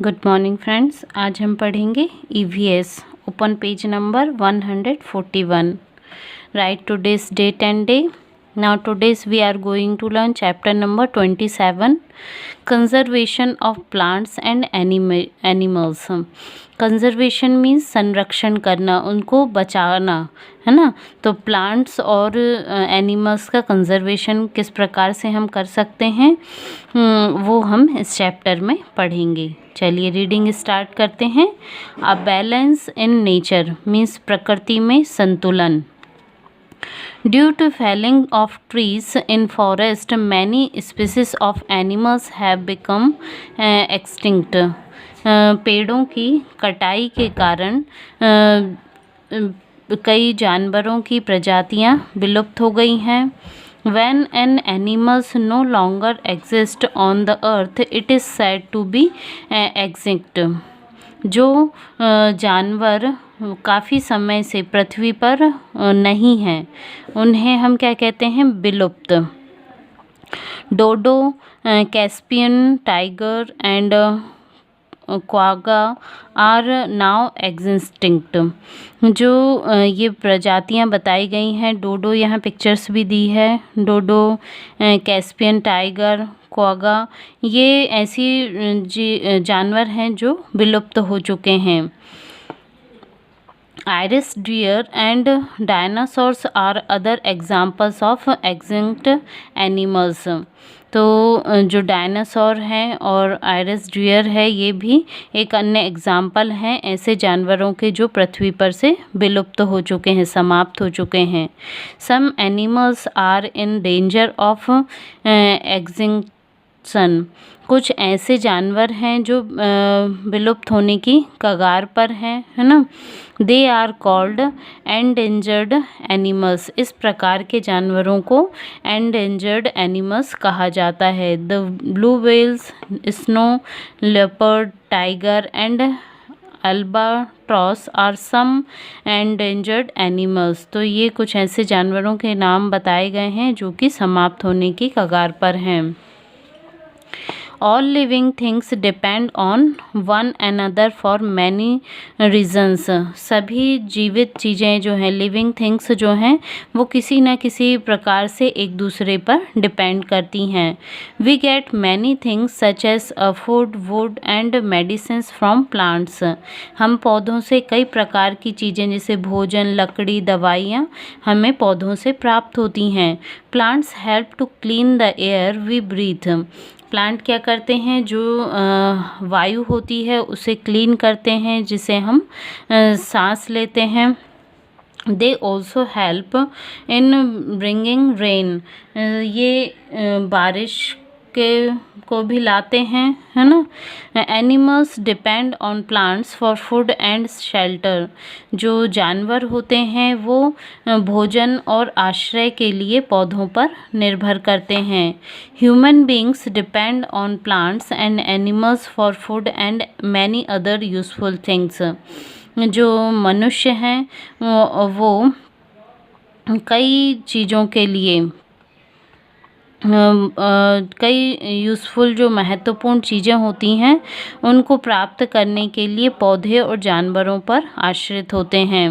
Good morning friends. आज हम पढ़ेंगे EVS. Open page number 141। Write today's date and day. Now today's we are going to learn chapter number 27, conservation of plants and animals. Conservation means संरक्षण करना, उनको बचाना, है ना। तो प्लांट्स और एनिमल्स का कंजर्वेशन किस प्रकार से हम कर सकते हैं वो हम इस चैप्टर में पढ़ेंगे। चलिए रीडिंग स्टार्ट करते हैं। A balance in nature means प्रकृति में संतुलन। Due to felling of trees in forest, many species of animals have become extinct. पेड़ों की कटाई के कारण कई जानवरों की प्रजातियां विलुप्त हो गई हैं। When an animals no longer exist on the earth, it is said to be extinct. जो जानवर काफ़ी समय से पृथ्वी पर नहीं हैं, उन्हें हम क्या कहते हैं? विलुप्त। Dodo, Caspian tiger and quagga are now extinct. जो ये प्रजातियां बताई गई हैं, डोडो यहाँ पिक्चर्स भी दी है। डोडो, कैस्पियन टाइगर, क्वागा, ये ऐसी जानवर हैं जो विलुप्त हो चुके हैं। Irish deer and dinosaurs are other examples of extinct animals. तो जो डायनासोर हैं और आइरिस डियर है, ये भी एक अन्य एग्जाम्पल हैं ऐसे जानवरों के जो पृथ्वी पर से विलुप्त हो चुके हैं, समाप्त हो चुके हैं। Some animals are in danger of extinction. कुछ ऐसे जानवर हैं जो विलुप्त होने की कगार पर हैं, है ना। They are called endangered animals. इस प्रकार के जानवरों को एंडेंजर्ड एनिमल्स कहा जाता है। The blue whales, snow leopard, tiger and albatross are some endangered animals. तो ये कुछ ऐसे जानवरों के नाम बताए गए हैं जो कि समाप्त होने की कगार पर हैं। All living things depend on one another for many reasons. सभी जीवित चीज़ें जो हैं, लिविंग थिंग्स जो हैं, वो किसी न किसी प्रकार से एक दूसरे पर डिपेंड करती हैं। We get many things such as food, wood and medicines from plants. हम पौधों से कई प्रकार की चीज़ें जैसे भोजन, लकड़ी, दवाइयाँ हमें पौधों से प्राप्त होती हैं। Plants help to clean the air we breathe. Plant क्या करते हैं? जो वायु होती है उसे क्लीन करते हैं, जिसे हम सांस लेते हैं। They also help in bringing rain. ये बारिश को भी लाते हैं, है ना। Animals depend on plants for food and shelter. जो जानवर होते हैं वो भोजन और आश्रय के लिए पौधों पर निर्भर करते हैं। Human beings depend on plants and animals for food and many other useful things. जो मनुष्य हैं वो कई चीज़ों के लिए कई यूज़फुल जो महत्वपूर्ण चीज़ें होती हैं उनको प्राप्त करने के लिए पौधे और जानवरों पर आश्रित होते हैं।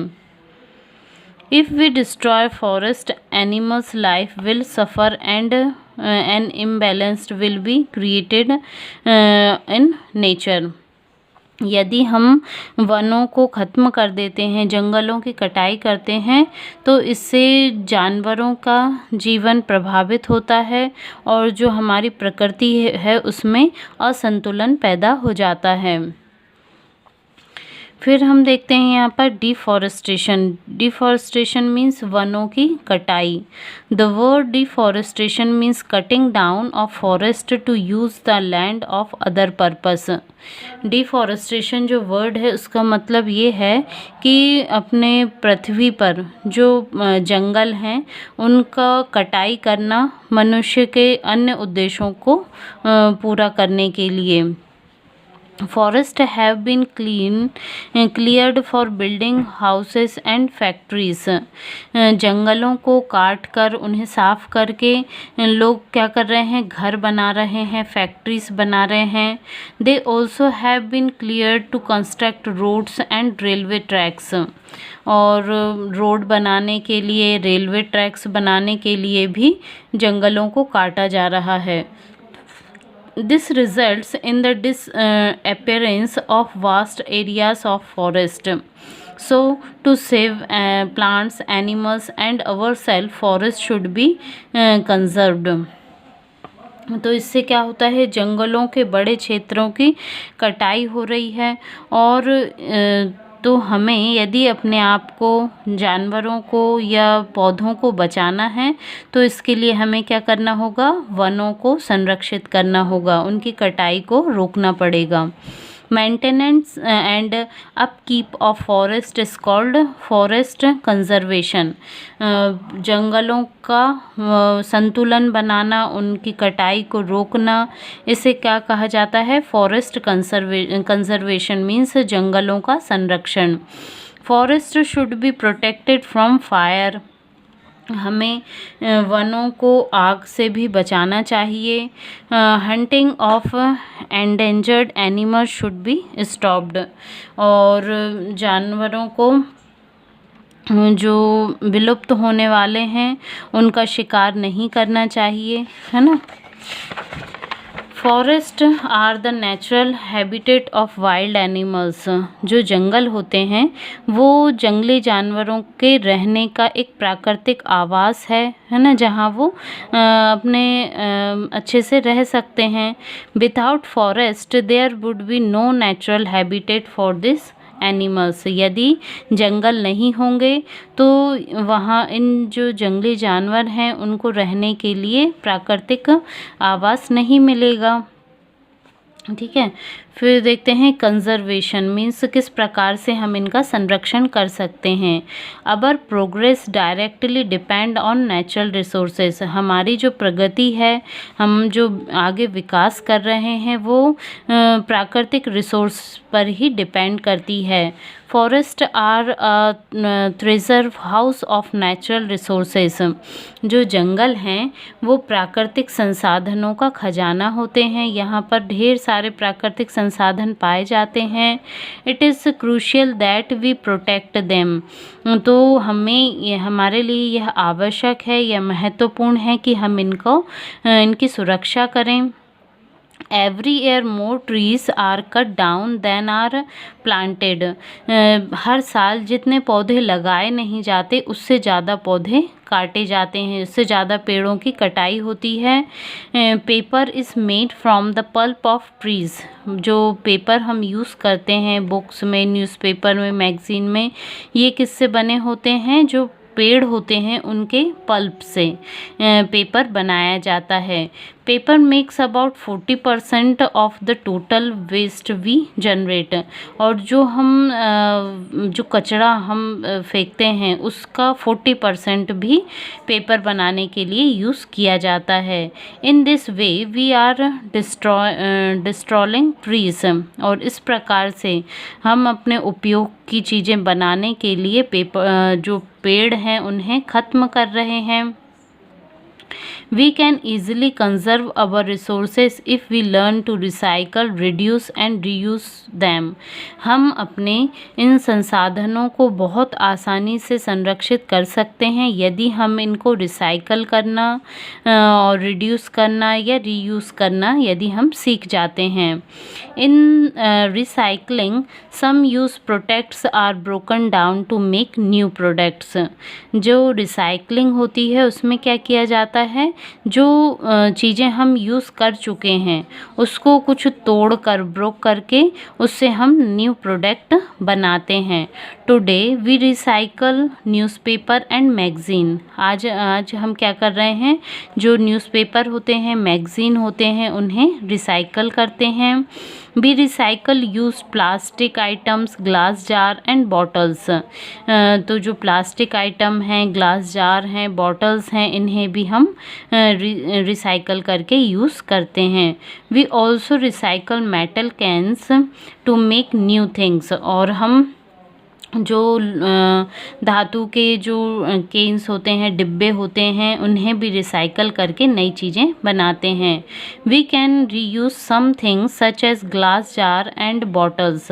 If we destroy forest, animals' life will suffer and an imbalance will be created in nature. यदि हम वनों को ख़त्म कर देते हैं, जंगलों की कटाई करते हैं, तो इससे जानवरों का जीवन प्रभावित होता है और जो हमारी प्रकृति है उसमें असंतुलन पैदा हो जाता है। फिर हम देखते हैं यहाँ पर डिफॉरेस्टेशन। डिफॉरेस्टेशन मीन्स वनों की कटाई। The word deforestation means cutting down of forest to use the land of other purpose. Deforestation जो वर्ड है उसका मतलब ये है कि अपने पृथ्वी पर जो जंगल हैं उनका कटाई करना मनुष्य के अन्य उद्देश्यों को पूरा करने के लिए। Forests have been cleared for building houses and factories. जंगलों को काट कर उन्हें साफ करके लोग क्या कर रहे हैं, घर बना रहे हैं, फैक्ट्रीज बना रहे हैं. They also have been cleared to construct roads and railway tracks. और रोड बनाने के लिए, रेलवे ट्रैक्स बनाने के लिए भी जंगलों को काटा जा रहा है. This results in the disappearance of vast areas of forest. So, to save plants, animals, and ourselves, forest should be conserved. तो इससे क्या होता है, जंगलों के बड़े क्षेत्रों की कटाई हो रही है. और तो हमें यदि अपने आप को, जानवरों को या पौधों को बचाना है तो इसके लिए हमें क्या करना होगा, वनों को संरक्षित करना होगा, उनकी कटाई को रोकना पड़ेगा. Maintenance and upkeep of forest is called forest conservation. जंगलों का संतुलन बनाना, उनकी कटाई को रोकना, इसे क्या कहा जाता है, फॉरेस्ट कंजर्वेशन मीन्स जंगलों का संरक्षण. Forest should be protected from fire. हमें वनों को आग से भी बचाना चाहिए. Hunting of endangered animals should be stopped. और जानवरों को जो विलुप्त होने वाले हैं उनका शिकार नहीं करना चाहिए, है ना. Forest are the natural habitat of wild animals. जो जंगल होते हैं वो जंगली जानवरों के रहने का एक प्राकृतिक आवास है ना, जहाँ वो अपने अच्छे से रह सकते हैं. Without forest there would be no natural habitat for this animals. यदि जंगल नहीं होंगे तो वहाँ इन जो जंगली जानवर हैं उनको रहने के लिए प्राकृतिक आवास नहीं मिलेगा. ठीक है. फिर देखते हैं कंजर्वेशन मीन्स किस प्रकार से हम इनका संरक्षण कर सकते हैं. Our progress directly depend on natural resources. हमारी जो प्रगति है, हम जो आगे विकास कर रहे हैं वो प्राकृतिक रिसोर्स पर ही डिपेंड करती है. Forest are treasure house of natural resources. जो जंगल हैं वो प्राकृतिक संसाधनों का खजाना होते हैं. यहाँ पर ढेर सारे प्राकृतिक संसाधन पाए जाते हैं. It is crucial that we protect them. तो हमें हमारे लिए यह आवश्यक है, यह महत्वपूर्ण है कि हम इनकी सुरक्षा करें. Every year more trees are cut down than are planted. हर साल जितने पौधे लगाए नहीं जाते उससे ज़्यादा पौधे काटे जाते हैं, उससे ज़्यादा पेड़ों की कटाई होती है. Paper is made from the pulp of trees. जो पेपर हम यूज़ करते हैं बुक्स में, न्यूज़पेपर में, मैगज़ीन में, ये किससे बने होते हैं, जो पेड़ होते हैं उनके पल्प से पेपर बनाया जाता है. Paper makes about 40% of the total waste we generate. और जो कचरा हम फेंकते हैं उसका 40% भी पेपर बनाने के लिए यूज़ किया जाता है. In this way we are destroying trees. और इस प्रकार से हम अपने उपयोग की चीज़ें बनाने के लिए जो पेड़ हैं उन्हें ख़त्म कर रहे हैं. We can easily conserve our resources if we learn to recycle, reduce and reuse them. हम अपने इन संसाधनों को बहुत आसानी से संरक्षित कर सकते हैं यदि हम इनको रिसाइकल करना और रिड्यूस करना या रीयूज़ करना यदि हम सीख जाते हैं. In recycling some use products are broken down to make new products. जो रिसाइकलिंग होती है उसमें क्या किया जाता है, जो चीज़ें हम यूज़ कर चुके हैं उसको कुछ तोड़ कर, ब्रोक करके उससे हम न्यू प्रोडक्ट बनाते हैं. Today we recycle newspaper and magazine. आज हम क्या कर रहे हैं, जो न्यूज़पेपर होते हैं, मैगज़ीन होते हैं, उन्हें रिसाइकल करते हैं. We recycle use plastic items, glass jar and bottles. तो जो प्लास्टिक आइटम हैं, ग्लास जार हैं, बॉटल्स हैं, इन्हें भी हम रिसाइकल करके यूज़ करते हैं। We also recycle metal cans to make new things. और हम जो धातु के जो केन्स होते हैं, डिब्बे होते हैं, उन्हें भी रिसाइकल करके नई चीज़ें बनाते हैं। We can reuse some things such as glass jar and bottles.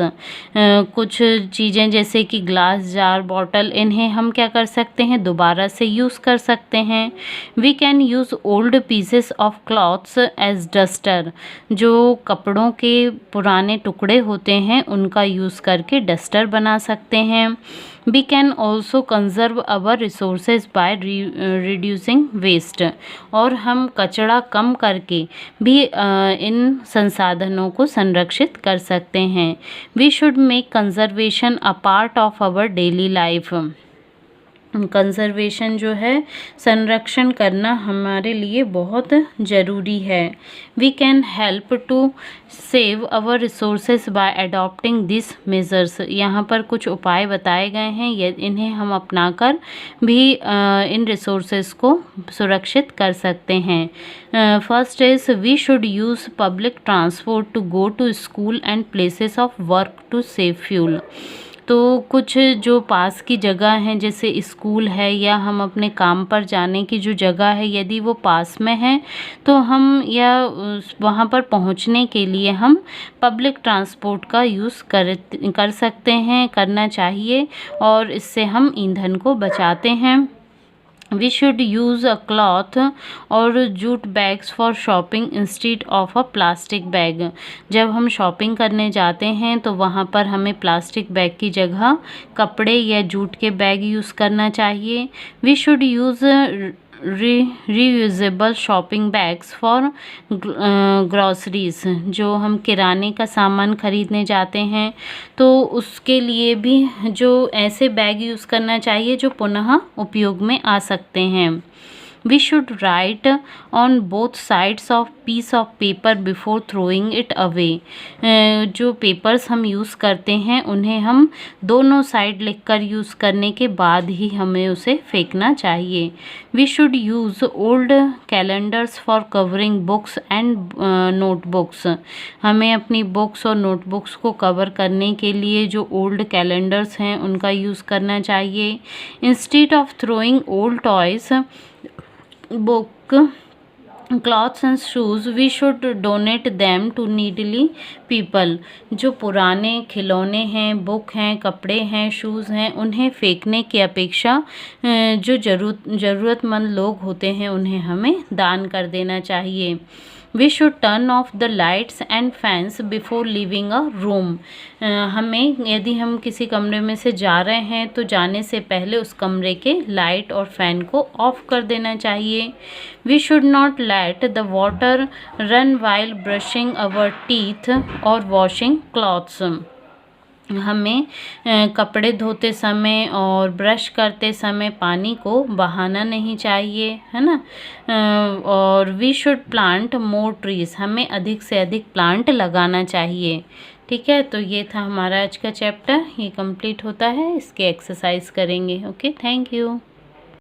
कुछ चीज़ें जैसे कि ग्लास जार, बॉटल, इन्हें हम क्या कर सकते हैं, दोबारा से यूज़ कर सकते हैं। We can use old pieces of cloths as duster. जो कपड़ों के पुराने टुकड़े होते हैं, उनका यूज़ करके डस्टर बना सकते हैं। We can also conserve our resources by reducing waste। और हम कचरा कम करके भी इन संसाधनों को संरक्षित कर सकते हैं। We should make conservation a part of our daily life। Conservation जो है, संरक्षण करना हमारे लिए बहुत ज़रूरी है। We can help to save our resources by adopting this measures. यहाँ पर कुछ उपाय बताए गए हैं, इन्हें हम अपनाकर भी इन रिसोर्सेज को सुरक्षित कर सकते हैं। First is we should use public transport to go to school and places of work to save fuel. तो कुछ जो पास की जगह हैं, जैसे स्कूल है या हम अपने काम पर जाने की जो जगह है, यदि वो पास में है तो हम या वहाँ पर पहुँचने के लिए हम पब्लिक ट्रांसपोर्ट का यूज़ कर सकते हैं, करना चाहिए, और इससे हम ईंधन को बचाते हैं। We should use a cloth और jute bags for shopping instead of a plastic bag. जब हम शॉपिंग करने जाते हैं तो वहाँ पर हमें प्लास्टिक बैग की जगह कपड़े या जूट के बैग यूज़ करना चाहिए। We should use reusable shopping bags for groceries. जो हम किराने का सामान खरीदने जाते हैं तो उसके लिए भी जो ऐसे बैग यूज़ करना चाहिए जो पुनः उपयोग में आ सकते हैं। We should write on both sides of piece of paper before throwing it away. जो पेपर्स हम यूज़ करते हैं उन्हें हम दोनों साइड लिखकर यूज़ करने के बाद ही हमें उसे फेंकना चाहिए। We should use old calendars for covering books and notebooks. हमें अपनी बुक्स और नोटबुक्स को कवर करने के लिए जो ओल्ड कैलेंडर्स हैं उनका यूज़ करना चाहिए। Instead of throwing old toys, book, clothes and shoes, we should donate them to needy people। जो पुराने खिलौने हैं, बुक हैं, कपड़े हैं, शूज़ हैं, उन्हें फेंकने की अपेक्षा जो ज़रूरतमंद लोग होते हैं उन्हें हमें दान कर देना चाहिए। We should turn off the lights and fans before leaving a room. हमें यदि हम किसी कमरे में से जा रहे हैं तो जाने से पहले उस कमरे के लाइट और फैन को ऑफ कर देना चाहिए। We should not let the water run while brushing our teeth और वॉशिंग क्लॉथ्स। हमें कपड़े धोते समय और ब्रश करते समय पानी को बहाना नहीं चाहिए, है ना। और we should plant more trees. हमें अधिक से अधिक प्लांट लगाना चाहिए। ठीक है, तो ये था हमारा आज का चैप्टर, ये कंप्लीट होता है, इसके एक्सरसाइज करेंगे। Okay, thank you.